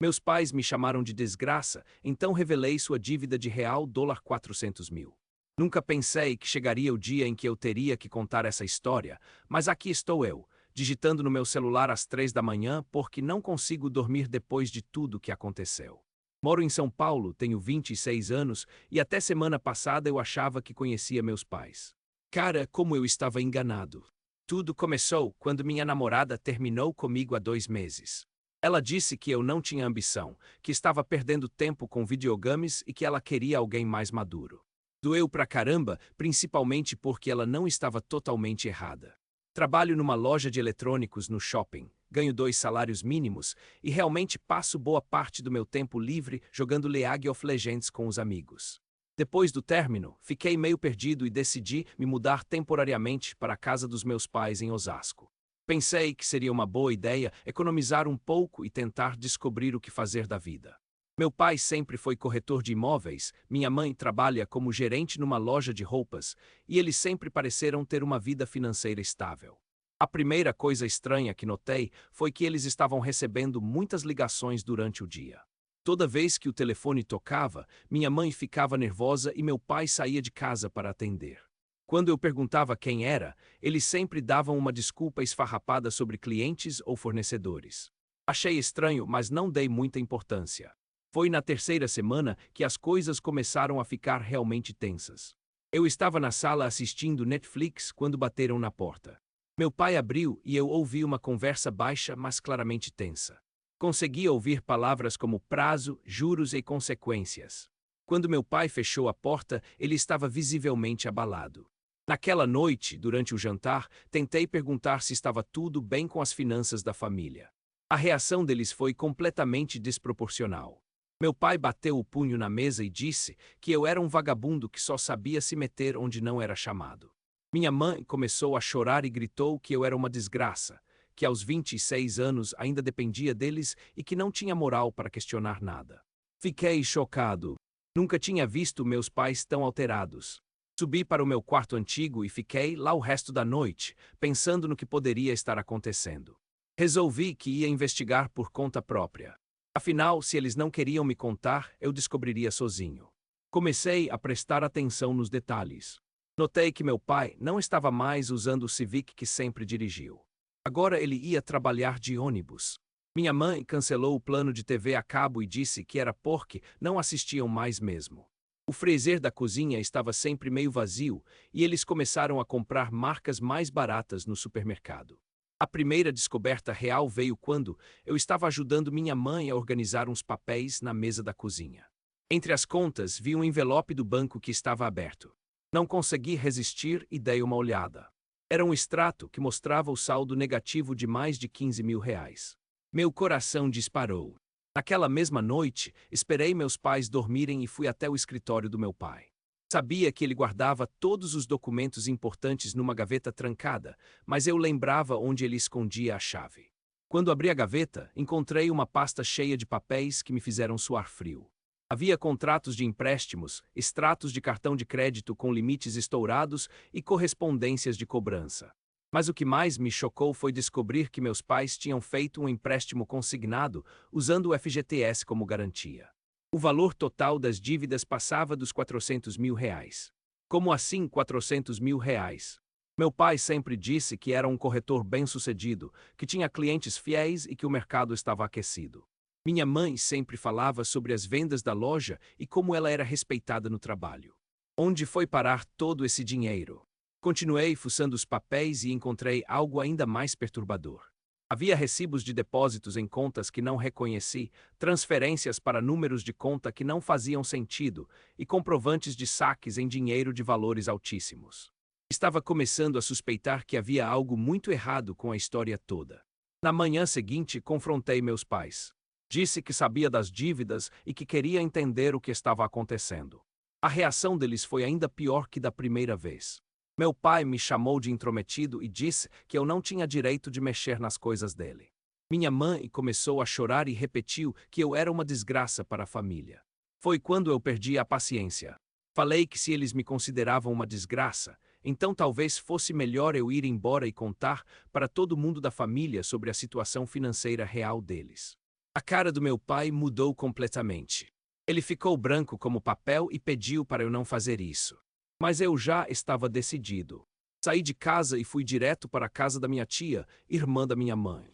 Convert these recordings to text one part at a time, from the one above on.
Meus pais me chamaram de desgraça, então revelei sua dívida de real $400.000. Nunca pensei que chegaria o dia em que eu teria que contar essa história, mas aqui estou eu, digitando no meu celular às 3 da manhã porque não consigo dormir depois de tudo que aconteceu. Moro em São Paulo, tenho 26 anos e até semana passada eu achava que conhecia meus pais. Cara, como eu estava enganado. Tudo começou quando minha namorada terminou comigo há 2 meses. Ela disse que eu não tinha ambição, que estava perdendo tempo com videogames e que ela queria alguém mais maduro. Doeu pra caramba, principalmente porque ela não estava totalmente errada. Trabalho numa loja de eletrônicos no shopping, ganho 2 salários mínimos e realmente passo boa parte do meu tempo livre jogando League of Legends com os amigos. Depois do término, fiquei meio perdido e decidi me mudar temporariamente para a casa dos meus pais em Osasco. Pensei que seria uma boa ideia economizar um pouco e tentar descobrir o que fazer da vida. Meu pai sempre foi corretor de imóveis, minha mãe trabalha como gerente numa loja de roupas, e eles sempre pareceram ter uma vida financeira estável. A primeira coisa estranha que notei foi que eles estavam recebendo muitas ligações durante o dia. Toda vez que o telefone tocava, minha mãe ficava nervosa e meu pai saía de casa para atender. Quando eu perguntava quem era, eles sempre davam uma desculpa esfarrapada sobre clientes ou fornecedores. Achei estranho, mas não dei muita importância. Foi na terceira semana que as coisas começaram a ficar realmente tensas. Eu estava na sala assistindo Netflix quando bateram na porta. Meu pai abriu e eu ouvi uma conversa baixa, mas claramente tensa. Conseguia ouvir palavras como prazo, juros e consequências. Quando meu pai fechou a porta, ele estava visivelmente abalado. Naquela noite, durante o jantar, tentei perguntar se estava tudo bem com as finanças da família. A reação deles foi completamente desproporcional. Meu pai bateu o punho na mesa e disse que eu era um vagabundo que só sabia se meter onde não era chamado. Minha mãe começou a chorar e gritou que eu era uma desgraça, que aos 26 anos ainda dependia deles e que não tinha moral para questionar nada. Fiquei chocado. Nunca tinha visto meus pais tão alterados. Subi para o meu quarto antigo e fiquei lá o resto da noite, pensando no que poderia estar acontecendo. Resolvi que ia investigar por conta própria. Afinal, se eles não queriam me contar, eu descobriria sozinho. Comecei a prestar atenção nos detalhes. Notei que meu pai não estava mais usando o Civic que sempre dirigiu. Agora ele ia trabalhar de ônibus. Minha mãe cancelou o plano de TV a cabo e disse que era porque não assistiam mais mesmo. O freezer da cozinha estava sempre meio vazio e eles começaram a comprar marcas mais baratas no supermercado. A primeira descoberta real veio quando eu estava ajudando minha mãe a organizar uns papéis na mesa da cozinha. Entre as contas, vi um envelope do banco que estava aberto. Não consegui resistir e dei uma olhada. Era um extrato que mostrava o saldo negativo de mais de R$ 15.000. Meu coração disparou. Naquela mesma noite, esperei meus pais dormirem e fui até o escritório do meu pai. Sabia que ele guardava todos os documentos importantes numa gaveta trancada, mas eu lembrava onde ele escondia a chave. Quando abri a gaveta, encontrei uma pasta cheia de papéis que me fizeram suar frio. Havia contratos de empréstimos, extratos de cartão de crédito com limites estourados e correspondências de cobrança. Mas o que mais me chocou foi descobrir que meus pais tinham feito um empréstimo consignado usando o FGTS como garantia. O valor total das dívidas passava dos R$ 400.000. Como assim R$ 400.000? Meu pai sempre disse que era um corretor bem-sucedido, que tinha clientes fiéis e que o mercado estava aquecido. Minha mãe sempre falava sobre as vendas da loja e como ela era respeitada no trabalho. Onde foi parar todo esse dinheiro? Continuei fuçando os papéis e encontrei algo ainda mais perturbador. Havia recibos de depósitos em contas que não reconheci, transferências para números de conta que não faziam sentido e comprovantes de saques em dinheiro de valores altíssimos. Estava começando a suspeitar que havia algo muito errado com a história toda. Na manhã seguinte, confrontei meus pais. Disse que sabia das dívidas e que queria entender o que estava acontecendo. A reação deles foi ainda pior que da primeira vez. Meu pai me chamou de intrometido e disse que eu não tinha direito de mexer nas coisas dele. Minha mãe começou a chorar e repetiu que eu era uma desgraça para a família. Foi quando eu perdi a paciência. Falei que se eles me consideravam uma desgraça, então talvez fosse melhor eu ir embora e contar para todo mundo da família sobre a situação financeira real deles. A cara do meu pai mudou completamente. Ele ficou branco como papel e pediu para eu não fazer isso. Mas eu já estava decidido. Saí de casa e fui direto para a casa da minha tia, irmã da minha mãe.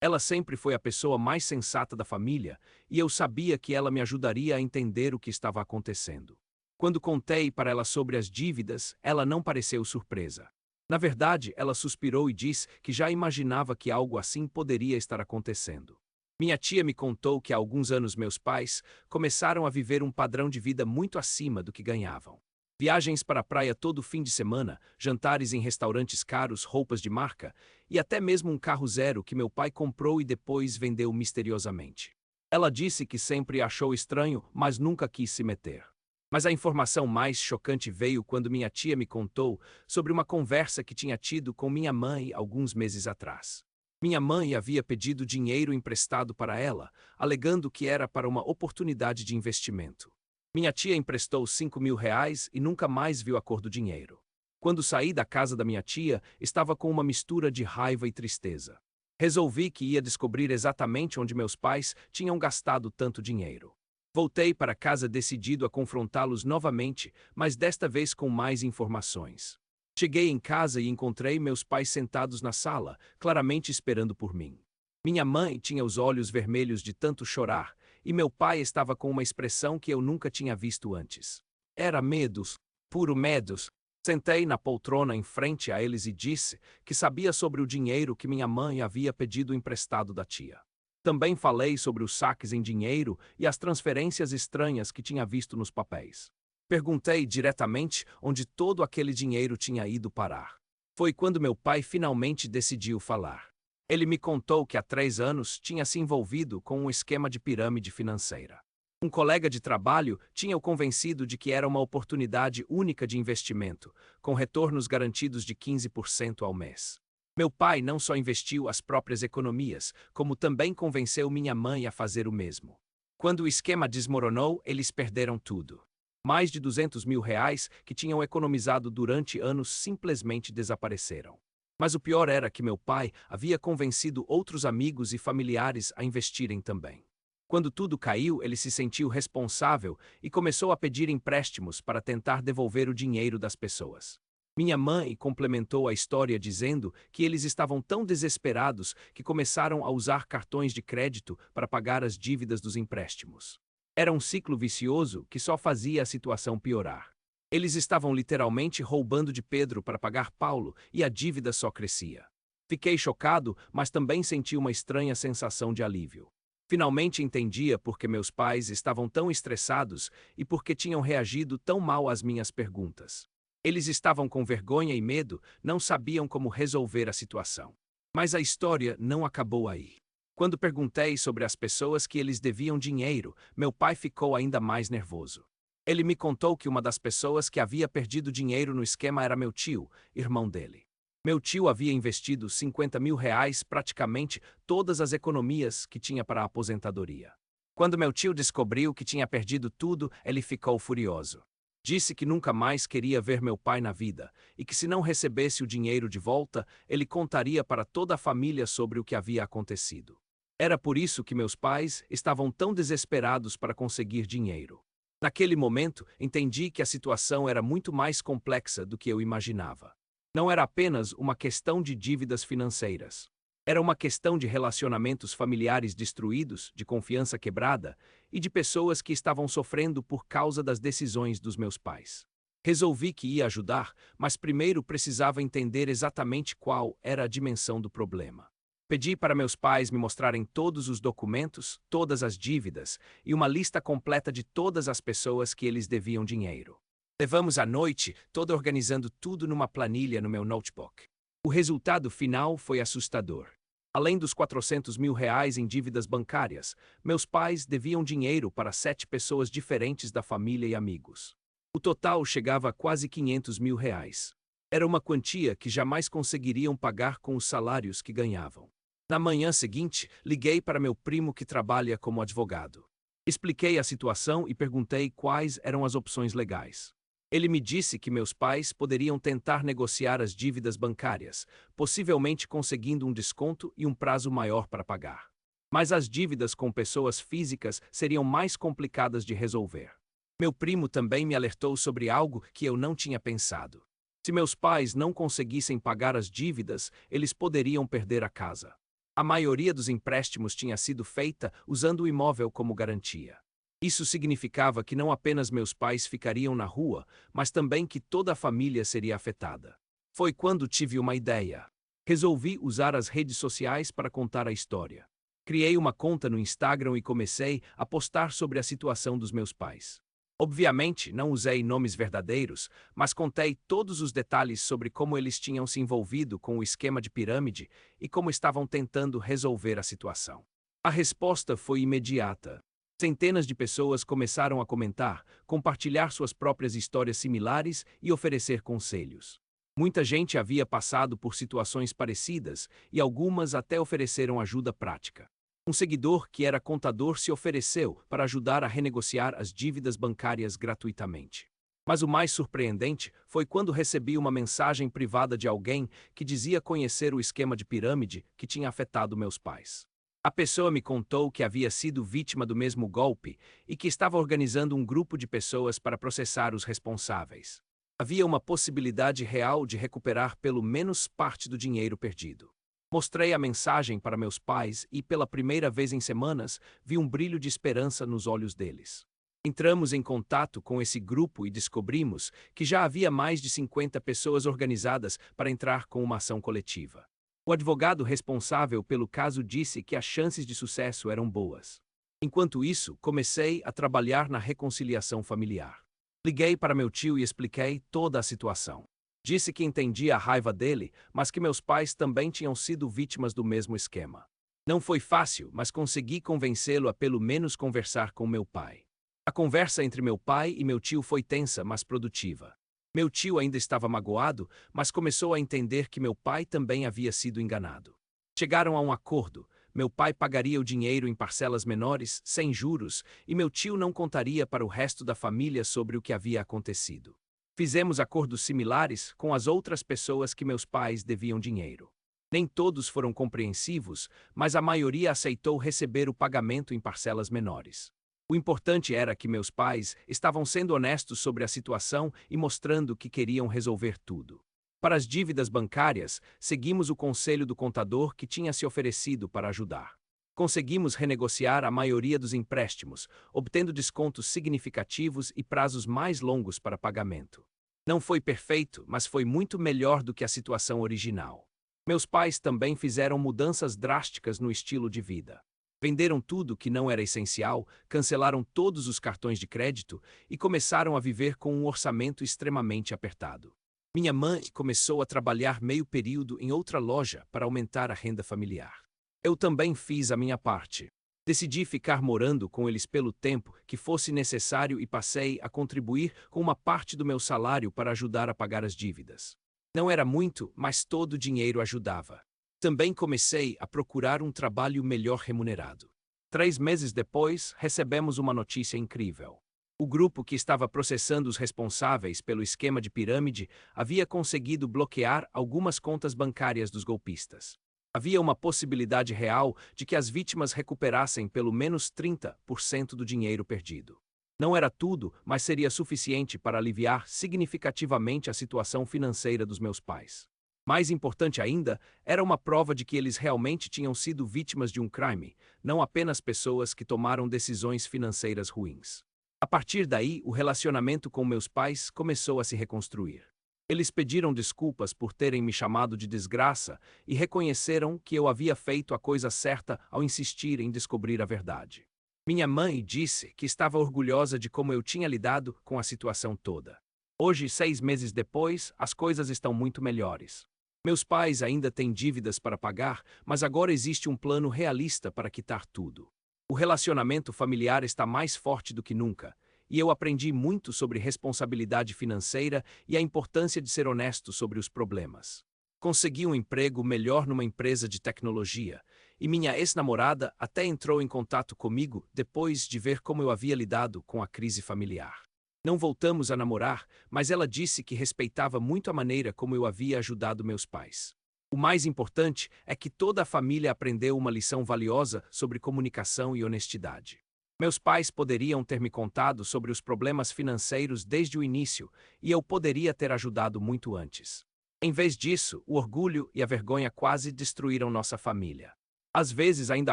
Ela sempre foi a pessoa mais sensata da família e eu sabia que ela me ajudaria a entender o que estava acontecendo. Quando contei para ela sobre as dívidas, ela não pareceu surpresa. Na verdade, ela suspirou e disse que já imaginava que algo assim poderia estar acontecendo. Minha tia me contou que há alguns anos meus pais começaram a viver um padrão de vida muito acima do que ganhavam. Viagens para a praia todo fim de semana, jantares em restaurantes caros, roupas de marca e até mesmo um carro zero que meu pai comprou e depois vendeu misteriosamente. Ela disse que sempre achou estranho, mas nunca quis se meter. Mas a informação mais chocante veio quando minha tia me contou sobre uma conversa que tinha tido com minha mãe alguns meses atrás. Minha mãe havia pedido dinheiro emprestado para ela, alegando que era para uma oportunidade de investimento. Minha tia emprestou R$ 5.000 e nunca mais viu a cor do dinheiro. Quando saí da casa da minha tia, estava com uma mistura de raiva e tristeza. Resolvi que ia descobrir exatamente onde meus pais tinham gastado tanto dinheiro. Voltei para casa decidido a confrontá-los novamente, mas desta vez com mais informações. Cheguei em casa e encontrei meus pais sentados na sala, claramente esperando por mim. Minha mãe tinha os olhos vermelhos de tanto chorar, e meu pai estava com uma expressão que eu nunca tinha visto antes. Era medos, puro medos. Sentei na poltrona em frente a eles e disse que sabia sobre o dinheiro que minha mãe havia pedido emprestado da tia. Também falei sobre os saques em dinheiro e as transferências estranhas que tinha visto nos papéis. Perguntei diretamente onde todo aquele dinheiro tinha ido parar. Foi quando meu pai finalmente decidiu falar. Ele me contou que há 3 anos tinha se envolvido com um esquema de pirâmide financeira. Um colega de trabalho tinha o convencido de que era uma oportunidade única de investimento, com retornos garantidos de 15% ao mês. Meu pai não só investiu as próprias economias, como também convenceu minha mãe a fazer o mesmo. Quando o esquema desmoronou, eles perderam tudo. Mais de R$ 200.000 que tinham economizado durante anos simplesmente desapareceram. Mas o pior era que meu pai havia convencido outros amigos e familiares a investirem também. Quando tudo caiu, ele se sentiu responsável e começou a pedir empréstimos para tentar devolver o dinheiro das pessoas. Minha mãe complementou a história dizendo que eles estavam tão desesperados que começaram a usar cartões de crédito para pagar as dívidas dos empréstimos. Era um ciclo vicioso que só fazia a situação piorar. Eles estavam literalmente roubando de Pedro para pagar Paulo e a dívida só crescia. Fiquei chocado, mas também senti uma estranha sensação de alívio. Finalmente entendia por que meus pais estavam tão estressados e por que tinham reagido tão mal às minhas perguntas. Eles estavam com vergonha e medo, não sabiam como resolver a situação. Mas a história não acabou aí. Quando perguntei sobre as pessoas que eles deviam dinheiro, meu pai ficou ainda mais nervoso. Ele me contou que uma das pessoas que havia perdido dinheiro no esquema era meu tio, irmão dele. Meu tio havia investido R$ 50.000, praticamente todas as economias que tinha para a aposentadoria. Quando meu tio descobriu que tinha perdido tudo, ele ficou furioso. Disse que nunca mais queria ver meu pai na vida e que se não recebesse o dinheiro de volta, ele contaria para toda a família sobre o que havia acontecido. Era por isso que meus pais estavam tão desesperados para conseguir dinheiro. Naquele momento, entendi que a situação era muito mais complexa do que eu imaginava. Não era apenas uma questão de dívidas financeiras. Era uma questão de relacionamentos familiares destruídos, de confiança quebrada e de pessoas que estavam sofrendo por causa das decisões dos meus pais. Resolvi que ia ajudar, mas primeiro precisava entender exatamente qual era a dimensão do problema. Pedi para meus pais me mostrarem todos os documentos, todas as dívidas e uma lista completa de todas as pessoas que eles deviam dinheiro. Levamos a noite toda organizando tudo numa planilha no meu notebook. O resultado final foi assustador. Além dos R$ 400.000 em dívidas bancárias, meus pais deviam dinheiro para 7 pessoas diferentes da família e amigos. O total chegava a quase R$ 500.000. Era uma quantia que jamais conseguiriam pagar com os salários que ganhavam. Na manhã seguinte, liguei para meu primo que trabalha como advogado. Expliquei a situação e perguntei quais eram as opções legais. Ele me disse que meus pais poderiam tentar negociar as dívidas bancárias, possivelmente conseguindo um desconto e um prazo maior para pagar. Mas as dívidas com pessoas físicas seriam mais complicadas de resolver. Meu primo também me alertou sobre algo que eu não tinha pensado. Se meus pais não conseguissem pagar as dívidas, eles poderiam perder a casa. A maioria dos empréstimos tinha sido feita usando o imóvel como garantia. Isso significava que não apenas meus pais ficariam na rua, mas também que toda a família seria afetada. Foi quando tive uma ideia. Resolvi usar as redes sociais para contar a história. Criei uma conta no Instagram e comecei a postar sobre a situação dos meus pais. Obviamente, não usei nomes verdadeiros, mas contei todos os detalhes sobre como eles tinham se envolvido com o esquema de pirâmide e como estavam tentando resolver a situação. A resposta foi imediata. Centenas de pessoas começaram a comentar, compartilhar suas próprias histórias similares e oferecer conselhos. Muita gente havia passado por situações parecidas e algumas até ofereceram ajuda prática. Um seguidor que era contador se ofereceu para ajudar a renegociar as dívidas bancárias gratuitamente. Mas o mais surpreendente foi quando recebi uma mensagem privada de alguém que dizia conhecer o esquema de pirâmide que tinha afetado meus pais. A pessoa me contou que havia sido vítima do mesmo golpe e que estava organizando um grupo de pessoas para processar os responsáveis. Havia uma possibilidade real de recuperar pelo menos parte do dinheiro perdido. Mostrei a mensagem para meus pais e, pela primeira vez em semanas, vi um brilho de esperança nos olhos deles. Entramos em contato com esse grupo e descobrimos que já havia mais de 50 pessoas organizadas para entrar com uma ação coletiva. O advogado responsável pelo caso disse que as chances de sucesso eram boas. Enquanto isso, comecei a trabalhar na reconciliação familiar. Liguei para meu tio e expliquei toda a situação. Disse que entendia a raiva dele, mas que meus pais também tinham sido vítimas do mesmo esquema. Não foi fácil, mas consegui convencê-lo a pelo menos conversar com meu pai. A conversa entre meu pai e meu tio foi tensa, mas produtiva. Meu tio ainda estava magoado, mas começou a entender que meu pai também havia sido enganado. Chegaram a um acordo. Meu pai pagaria o dinheiro em parcelas menores, sem juros, e meu tio não contaria para o resto da família sobre o que havia acontecido. Fizemos acordos similares com as outras pessoas que meus pais deviam dinheiro. Nem todos foram compreensivos, mas a maioria aceitou receber o pagamento em parcelas menores. O importante era que meus pais estavam sendo honestos sobre a situação e mostrando que queriam resolver tudo. Para as dívidas bancárias, seguimos o conselho do contador que tinha se oferecido para ajudar. Conseguimos renegociar a maioria dos empréstimos, obtendo descontos significativos e prazos mais longos para pagamento. Não foi perfeito, mas foi muito melhor do que a situação original. Meus pais também fizeram mudanças drásticas no estilo de vida. Venderam tudo que não era essencial, cancelaram todos os cartões de crédito e começaram a viver com um orçamento extremamente apertado. Minha mãe começou a trabalhar meio período em outra loja para aumentar a renda familiar. Eu também fiz a minha parte. Decidi ficar morando com eles pelo tempo que fosse necessário e passei a contribuir com uma parte do meu salário para ajudar a pagar as dívidas. Não era muito, mas todo o dinheiro ajudava. Também comecei a procurar um trabalho melhor remunerado. 3 meses depois, recebemos uma notícia incrível. O grupo que estava processando os responsáveis pelo esquema de pirâmide havia conseguido bloquear algumas contas bancárias dos golpistas. Havia uma possibilidade real de que as vítimas recuperassem pelo menos 30% do dinheiro perdido. Não era tudo, mas seria suficiente para aliviar significativamente a situação financeira dos meus pais. Mais importante ainda, era uma prova de que eles realmente tinham sido vítimas de um crime, não apenas pessoas que tomaram decisões financeiras ruins. A partir daí, o relacionamento com meus pais começou a se reconstruir. Eles pediram desculpas por terem me chamado de desgraça e reconheceram que eu havia feito a coisa certa ao insistir em descobrir a verdade. Minha mãe disse que estava orgulhosa de como eu tinha lidado com a situação toda. Hoje, 6 meses depois, as coisas estão muito melhores. Meus pais ainda têm dívidas para pagar, mas agora existe um plano realista para quitar tudo. O relacionamento familiar está mais forte do que nunca, e eu aprendi muito sobre responsabilidade financeira e a importância de ser honesto sobre os problemas. Consegui um emprego melhor numa empresa de tecnologia, e minha ex-namorada até entrou em contato comigo depois de ver como eu havia lidado com a crise familiar. Não voltamos a namorar, mas ela disse que respeitava muito a maneira como eu havia ajudado meus pais. O mais importante é que toda a família aprendeu uma lição valiosa sobre comunicação e honestidade. Meus pais poderiam ter me contado sobre os problemas financeiros desde o início e eu poderia ter ajudado muito antes. Em vez disso, o orgulho e a vergonha quase destruíram nossa família. Às vezes ainda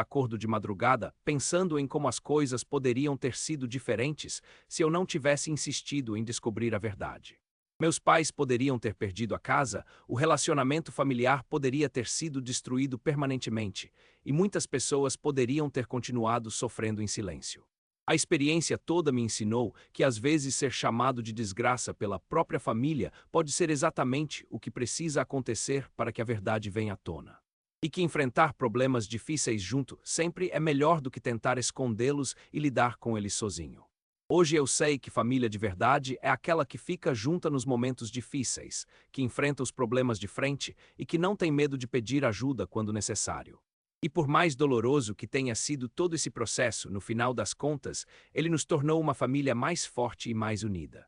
acordo de madrugada, pensando em como as coisas poderiam ter sido diferentes se eu não tivesse insistido em descobrir a verdade. Meus pais poderiam ter perdido a casa, o relacionamento familiar poderia ter sido destruído permanentemente, e muitas pessoas poderiam ter continuado sofrendo em silêncio. A experiência toda me ensinou que às vezes ser chamado de desgraça pela própria família pode ser exatamente o que precisa acontecer para que a verdade venha à tona. E que enfrentar problemas difíceis junto sempre é melhor do que tentar escondê-los e lidar com eles sozinho. Hoje eu sei que família de verdade é aquela que fica junta nos momentos difíceis, que enfrenta os problemas de frente e que não tem medo de pedir ajuda quando necessário. E por mais doloroso que tenha sido todo esse processo, no final das contas, ele nos tornou uma família mais forte e mais unida.